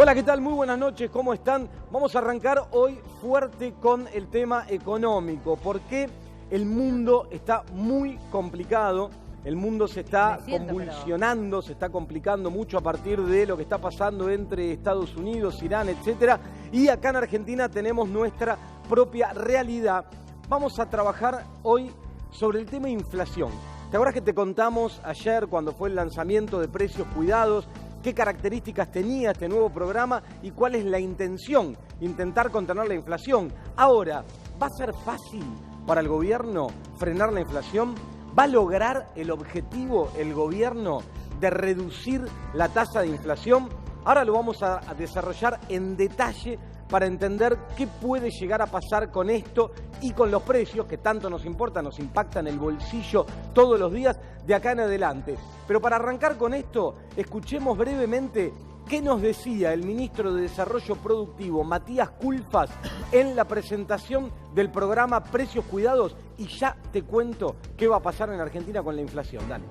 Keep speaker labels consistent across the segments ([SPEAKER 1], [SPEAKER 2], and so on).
[SPEAKER 1] Hola, ¿qué tal? Muy buenas noches, ¿cómo están? Vamos a arrancar hoy fuerte con el tema económico, porque el mundo está muy complicado, el mundo se está convulsionando, se está complicando mucho a partir de lo que está pasando entre Estados Unidos, Irán, etcétera, y acá en Argentina tenemos nuestra propia realidad. Vamos a trabajar hoy sobre el tema inflación. ¿Te acuerdas que te contamos ayer cuando fue el lanzamiento de Precios Cuidados? ¿Qué características tenía este nuevo programa y cuál es la intención? Intentar contener la inflación. Ahora, ¿va a ser fácil para el gobierno frenar la inflación? ¿Va a lograr el objetivo el gobierno de reducir la tasa de inflación? Ahora lo vamos a desarrollar en detalle para entender qué puede llegar a pasar con esto y con los precios que tanto nos importan, nos impactan el bolsillo todos los días de acá en adelante. Pero para arrancar con esto, escuchemos brevemente qué nos decía el ministro de Desarrollo Productivo, Matías Culfas, en la presentación del programa Precios Cuidados, y ya te cuento qué va a pasar en Argentina con la inflación. Dale.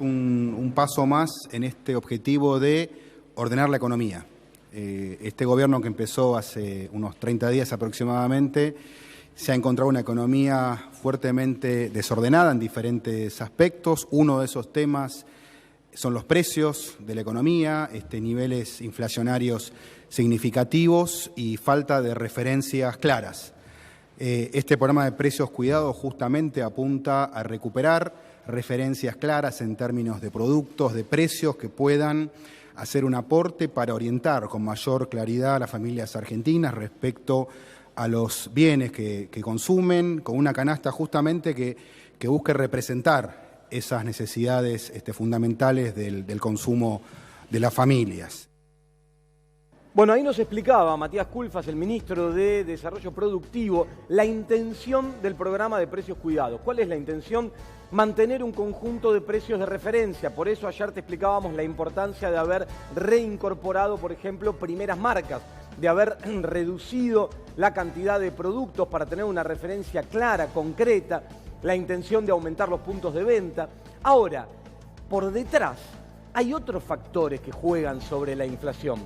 [SPEAKER 2] Un paso más en este objetivo de ordenar la economía. Este gobierno que empezó hace unos 30 días aproximadamente se ha encontrado una economía fuertemente desordenada en diferentes aspectos. Uno de esos temas son los precios de la economía, niveles inflacionarios significativos y falta de referencias claras. Este programa de Precios Cuidados justamente apunta a recuperar referencias claras en términos de productos, de precios que puedan hacer un aporte para orientar con mayor claridad a las familias argentinas respecto a los bienes que consumen, con una canasta justamente que busque representar esas necesidades fundamentales del consumo de las familias.
[SPEAKER 1] Bueno, ahí nos explicaba Matías Culfas, el ministro de Desarrollo Productivo, la intención del programa de Precios Cuidados. ¿Cuál es la intención? Mantener un conjunto de precios de referencia. Por eso ayer te explicábamos la importancia de haber reincorporado, por ejemplo, primeras marcas, de haber reducido la cantidad de productos para tener una referencia clara, concreta, la intención de aumentar los puntos de venta. Ahora, por detrás hay otros factores que juegan sobre la inflación,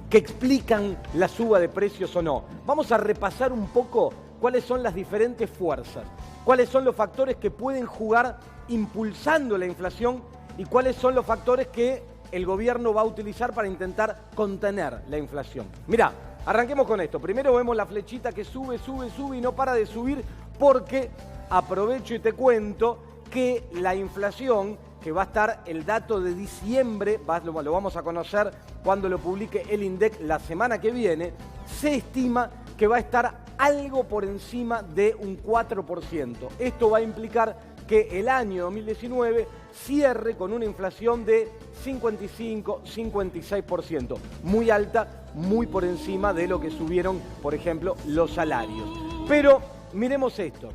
[SPEAKER 1] que explican la suba de precios o no. Vamos a repasar un poco cuáles son las diferentes fuerzas, cuáles son los factores que pueden jugar impulsando la inflación y cuáles son los factores que el gobierno va a utilizar para intentar contener la inflación. Mirá, arranquemos con esto. Primero vemos la flechita que sube, sube, sube y no para de subir, porque aprovecho y te cuento que la inflación, que va a estar el dato de diciembre, lo vamos a conocer cuando lo publique el INDEC la semana que viene, se estima que va a estar algo por encima de un 4%. Esto va a implicar que el año 2019 cierre con una inflación de 55-56%, muy alta, muy por encima de lo que subieron, por ejemplo, los salarios. Pero miremos esto,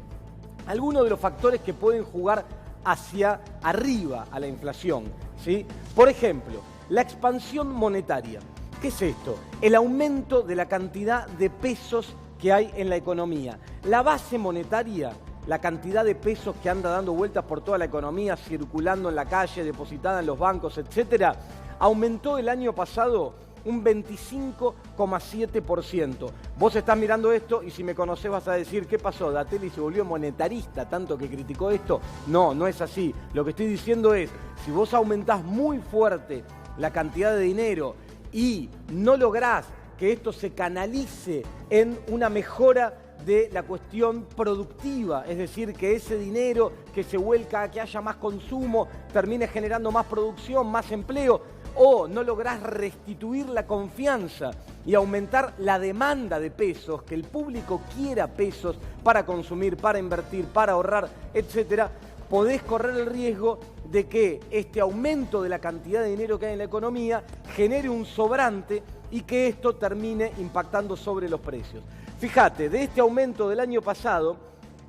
[SPEAKER 1] algunos de los factores que pueden jugar hacia arriba a la inflación, ¿sí? Por ejemplo, la expansión monetaria. ¿Qué es esto? El aumento de la cantidad de pesos que hay en la economía. La base monetaria, la cantidad de pesos que anda dando vueltas por toda la economía, circulando en la calle, depositada en los bancos, etcétera, aumentó el año pasado un 25,7%. Vos estás mirando esto y si me conocés vas a decir, ¿qué pasó? Datelli se volvió monetarista, tanto que criticó esto. No, no es así. Lo que estoy diciendo es, si vos aumentás muy fuerte la cantidad de dinero y no lográs que esto se canalice en una mejora de la cuestión productiva, es decir, que ese dinero que se vuelca a que haya más consumo, termine generando más producción, más empleo, o no lográs restituir la confianza y aumentar la demanda de pesos, que el público quiera pesos para consumir, para invertir, para ahorrar, etcétera, podés correr el riesgo de que este aumento de la cantidad de dinero que hay en la economía genere un sobrante y que esto termine impactando sobre los precios. Fíjate, de este aumento del año pasado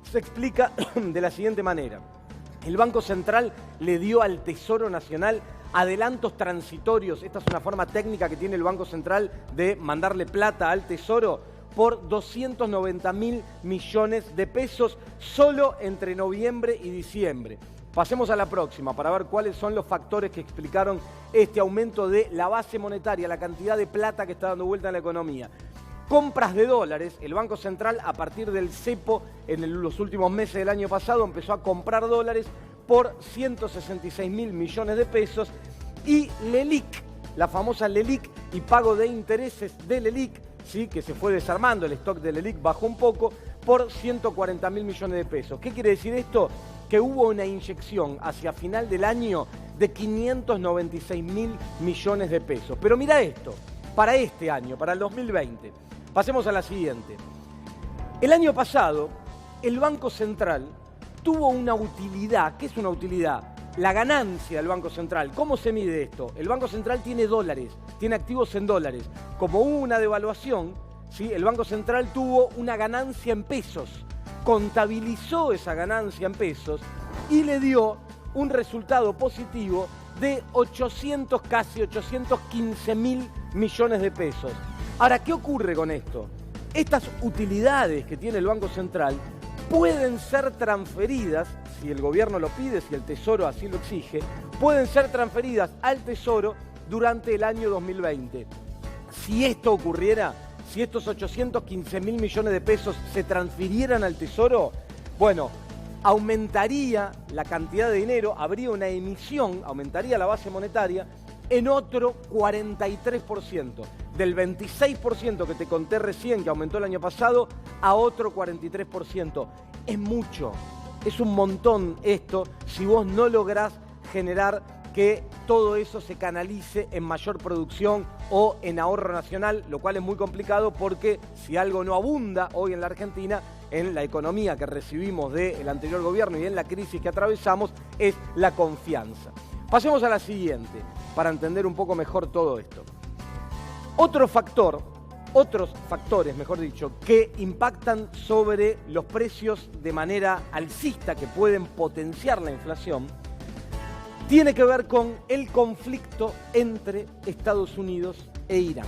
[SPEAKER 1] se explica de la siguiente manera. El Banco Central le dio al Tesoro Nacional adelantos transitorios. Esta es una forma técnica que tiene el Banco Central de mandarle plata al Tesoro por 290.000 millones de pesos solo entre noviembre y diciembre. Pasemos a la próxima para ver cuáles son los factores que explicaron este aumento de la base monetaria, la cantidad de plata que está dando vuelta en la economía. Compras de dólares. El Banco Central, a partir del cepo, en los últimos meses del año pasado, empezó a comprar dólares por 166.000 millones de pesos. Y LELIQ, la famosa LELIQ y pago de intereses de LELIQ, ¿sí?, que se fue desarmando, el stock de LELIQ bajó un poco, por 140.000 millones de pesos. ¿Qué quiere decir esto? Que hubo una inyección hacia final del año de 596.000 millones de pesos. Pero mira esto, para este año, para el 2020. Pasemos a la siguiente. El año pasado, el Banco Central tuvo una utilidad. ¿Qué es una utilidad? La ganancia del Banco Central. ¿Cómo se mide esto? El Banco Central tiene dólares, tiene activos en dólares. Como hubo una devaluación, ¿sí?, el Banco Central tuvo una ganancia en pesos. Contabilizó esa ganancia en pesos y le dio un resultado positivo de casi 815.000 millones de pesos. Ahora, ¿qué ocurre con esto? Estas utilidades que tiene el Banco Central pueden ser transferidas, si el gobierno lo pide, si el Tesoro así lo exige, pueden ser transferidas al Tesoro durante el año 2020. Si esto ocurriera, si estos 815.000 millones de pesos se transfirieran al Tesoro, bueno, aumentaría la cantidad de dinero, habría una emisión, aumentaría la base monetaria en otro 43%. Del 26% que te conté recién, que aumentó el año pasado, a otro 43%. Es mucho, es un montón esto, si vos no lográs generar que todo eso se canalice en mayor producción o en ahorro nacional, lo cual es muy complicado porque si algo no abunda hoy en la Argentina, en la economía que recibimos del anterior gobierno y en la crisis que atravesamos, es la confianza. Pasemos a la siguiente, para entender un poco mejor todo esto. Otros factores, mejor dicho, que impactan sobre los precios de manera alcista, que pueden potenciar la inflación, tiene que ver con el conflicto entre Estados Unidos e Irán.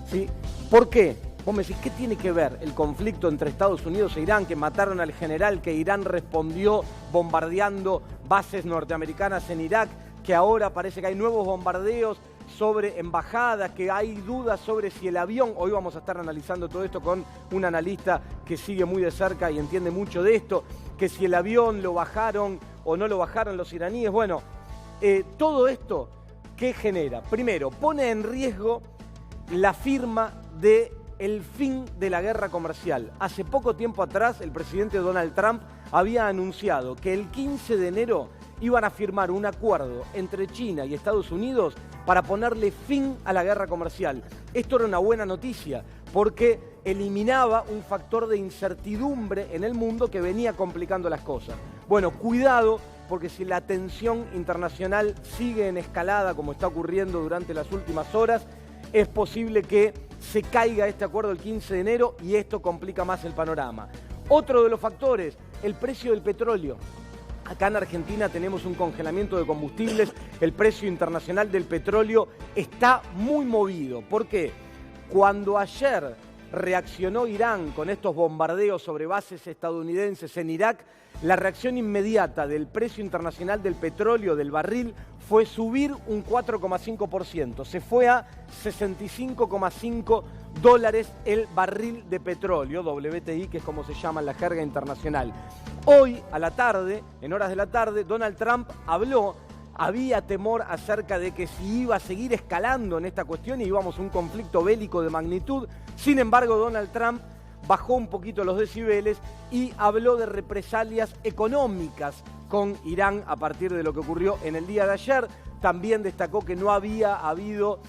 [SPEAKER 1] ¿Sí? ¿Por qué? Vos me decís, ¿qué tiene que ver el conflicto entre Estados Unidos e Irán? Que mataron al general, que Irán respondió bombardeando bases norteamericanas en Irak, que ahora parece que hay nuevos bombardeos sobre embajadas, que hay dudas sobre si el avión, hoy vamos a estar analizando todo esto con un analista que sigue muy de cerca y entiende mucho de esto, que si el avión lo bajaron o no lo bajaron los iraníes. Bueno, todo esto, ¿qué genera? Primero, pone en riesgo la firma del fin de la guerra comercial. Hace poco tiempo atrás, el presidente Donald Trump había anunciado que el 15 de enero iban a firmar un acuerdo entre China y Estados Unidos para ponerle fin a la guerra comercial. Esto era una buena noticia porque eliminaba un factor de incertidumbre en el mundo que venía complicando las cosas. Bueno, cuidado, porque si la tensión internacional sigue en escalada como está ocurriendo durante las últimas horas, es posible que se caiga este acuerdo el 15 de enero y esto complica más el panorama. Otro de los factores, el precio del petróleo. Acá en Argentina tenemos un congelamiento de combustibles, el precio internacional del petróleo está muy movido. ¿Por qué? Cuando ayer reaccionó Irán con estos bombardeos sobre bases estadounidenses en Irak, la reacción inmediata del precio internacional del petróleo, del barril, fue subir un 4,5%. Se fue a $65,5 el barril de petróleo, WTI, que es como se llama en la jerga internacional. Hoy, a la tarde, en horas de la tarde, Donald Trump habló. Había temor acerca de que si iba a seguir escalando en esta cuestión y íbamos a un conflicto bélico de magnitud. Sin embargo, Donald Trump bajó un poquito los decibeles y habló de represalias económicas con Irán a partir de lo que ocurrió en el día de ayer. También destacó que no había habido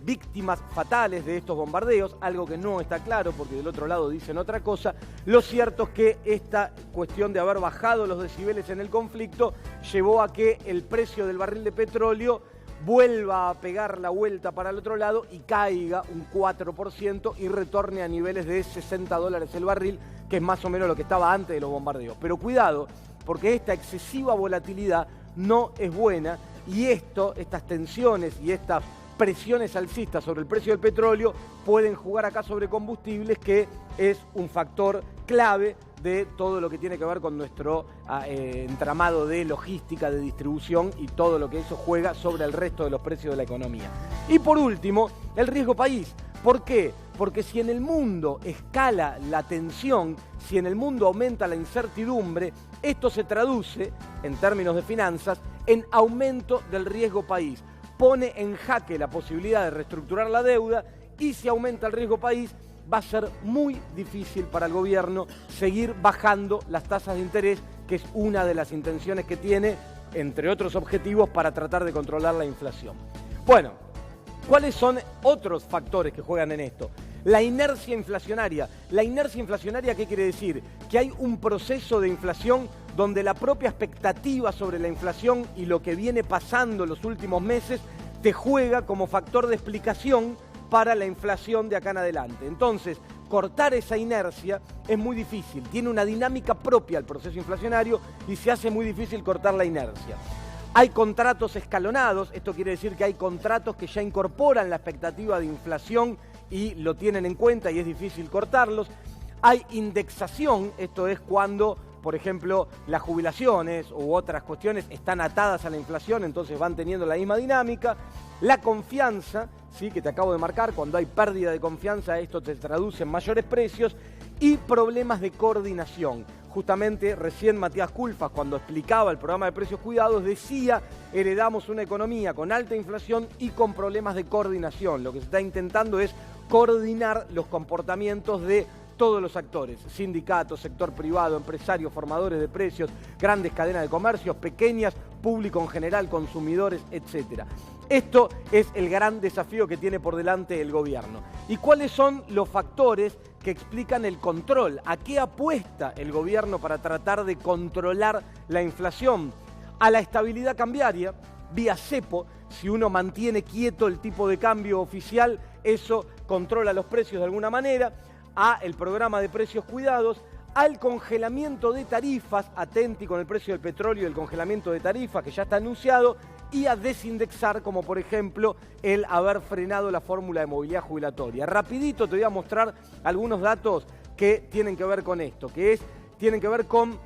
[SPEAKER 1] víctimas fatales de estos bombardeos, algo que no está claro porque del otro lado dicen otra cosa. Lo cierto es que esta cuestión de haber bajado los decibeles en el conflicto llevó a que el precio del barril de petróleo vuelva a pegar la vuelta para el otro lado y caiga un 4% y retorne a niveles de $60 el barril, que es más o menos lo que estaba antes de los bombardeos. Pero cuidado, porque esta excesiva volatilidad no es buena y estas tensiones y estas presiones alcistas sobre el precio del petróleo pueden jugar acá sobre combustibles, que es un factor clave de todo lo que tiene que ver con nuestro entramado de logística, de distribución y todo lo que eso juega sobre el resto de los precios de la economía. Y por último, el riesgo país. ¿Por qué? Porque si en el mundo escala la tensión, si en el mundo aumenta la incertidumbre, esto se traduce, en términos de finanzas, en aumento del riesgo país. Pone en jaque la posibilidad de reestructurar la deuda y si aumenta el riesgo país, va a ser muy difícil para el gobierno seguir bajando las tasas de interés, que es una de las intenciones que tiene, entre otros objetivos, para tratar de controlar la inflación. Bueno, ¿cuáles son otros factores que juegan en esto? La inercia inflacionaria. ¿La inercia inflacionaria qué quiere decir? Que hay un proceso de inflación donde la propia expectativa sobre la inflación y lo que viene pasando en los últimos meses te juega como factor de explicación para la inflación de acá en adelante. Entonces, cortar esa inercia es muy difícil. Tiene una dinámica propia el proceso inflacionario y se hace muy difícil cortar la inercia. Hay contratos escalonados, esto quiere decir que hay contratos que ya incorporan la expectativa de inflación y lo tienen en cuenta y es difícil cortarlos. Hay indexación, esto es cuando, por ejemplo, las jubilaciones u otras cuestiones están atadas a la inflación, entonces van teniendo la misma dinámica. La confianza, ¿sí?, que te acabo de marcar, cuando hay pérdida de confianza, esto te traduce en mayores precios. Y problemas de coordinación. Justamente recién Matías Culfas, cuando explicaba el programa de precios cuidados, decía: heredamos una economía con alta inflación y con problemas de coordinación. Lo que se está intentando es coordinar los comportamientos de todos los actores, sindicatos, sector privado, empresarios, formadores de precios, grandes cadenas de comercios, pequeñas, público en general, consumidores, etc. Esto es el gran desafío que tiene por delante el gobierno. ¿Y cuáles son los factores que explican el control? ¿A qué apuesta el gobierno para tratar de controlar la inflación? A la estabilidad cambiaria, vía cepo. Si uno mantiene quieto el tipo de cambio oficial, eso controla los precios de alguna manera. A el programa de precios cuidados, al congelamiento de tarifas, atenti con el precio del petróleo y el congelamiento de tarifas que ya está anunciado, y a desindexar, como por ejemplo el haber frenado la fórmula de movilidad jubilatoria. Rapidito te voy a mostrar algunos datos que tienen que ver con esto, tienen que ver con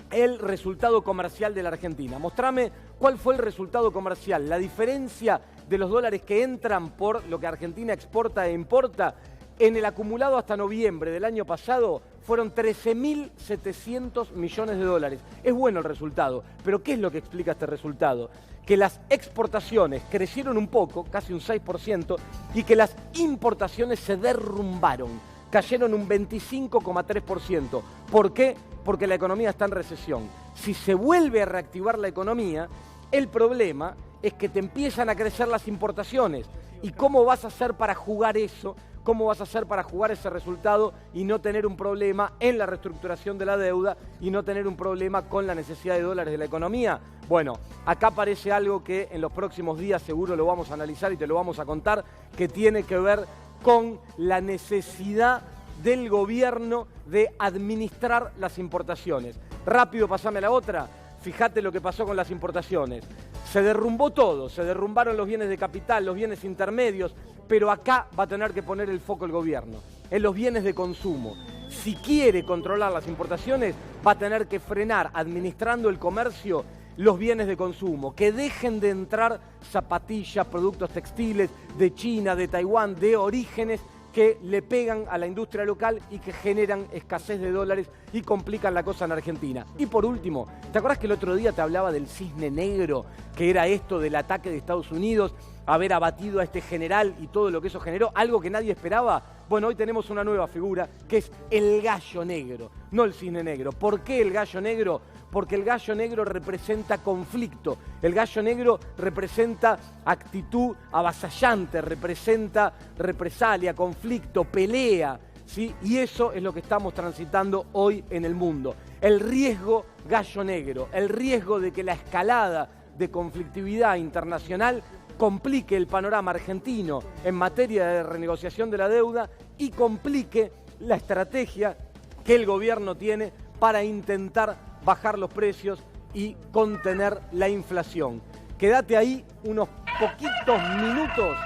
[SPEAKER 1] el resultado comercial de la Argentina. Mostrame cuál fue el resultado comercial, la diferencia de los dólares que entran por lo que Argentina exporta e importa. En el acumulado hasta noviembre del año pasado fueron 13.700 millones de dólares. Es bueno el resultado, pero ¿qué es lo que explica este resultado? Que las exportaciones crecieron un poco, casi un 6%, y que las importaciones se derrumbaron, cayeron un 25,3%. ¿Por qué? Porque la economía está en recesión. Si se vuelve a reactivar la economía, el problema es que te empiezan a crecer las importaciones. ¿Y cómo vas a hacer para jugar eso? ¿Cómo vas a hacer para jugar ese resultado y no tener un problema en la reestructuración de la deuda y no tener un problema con la necesidad de dólares de la economía? Bueno, acá aparece algo que en los próximos días seguro lo vamos a analizar y te lo vamos a contar, que tiene que ver con la necesidad del gobierno de administrar las importaciones. Rápido, pasame a la otra. Fíjate lo que pasó con las importaciones. Se derrumbó todo, se derrumbaron los bienes de capital, los bienes intermedios, pero acá va a tener que poner el foco el gobierno, en los bienes de consumo. Si quiere controlar las importaciones, va a tener que frenar, administrando el comercio, los bienes de consumo, que dejen de entrar zapatillas, productos textiles de China, de Taiwán, de orígenes que le pegan a la industria local y que generan escasez de dólares y complican la cosa en Argentina. Y por último, ¿te acordás que el otro día te hablaba del cisne negro, que era esto del ataque de Estados Unidos, haber abatido a este general y todo lo que eso generó, algo que nadie esperaba? Bueno, hoy tenemos una nueva figura, que es el gallo negro, no el cisne negro. ¿Por qué el gallo negro? Porque el gallo negro representa conflicto, el gallo negro representa actitud avasallante, representa represalia, conflicto, pelea, ¿sí? Y eso es lo que estamos transitando hoy en el mundo. El riesgo gallo negro, el riesgo de que la escalada de conflictividad internacional complique el panorama argentino en materia de renegociación de la deuda y complique la estrategia que el gobierno tiene para intentar bajar los precios y contener la inflación. Quédate ahí unos poquitos minutos,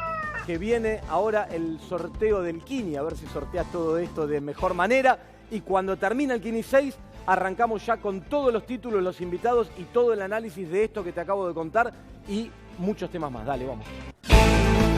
[SPEAKER 1] que viene ahora el sorteo del Kini, a ver si sorteas todo esto de mejor manera. y cuando termina el Kini 6 arrancamos ya con todos los títulos, los invitados y todo el análisis de esto que te acabo de contar y muchos temas más. Dale, vamos.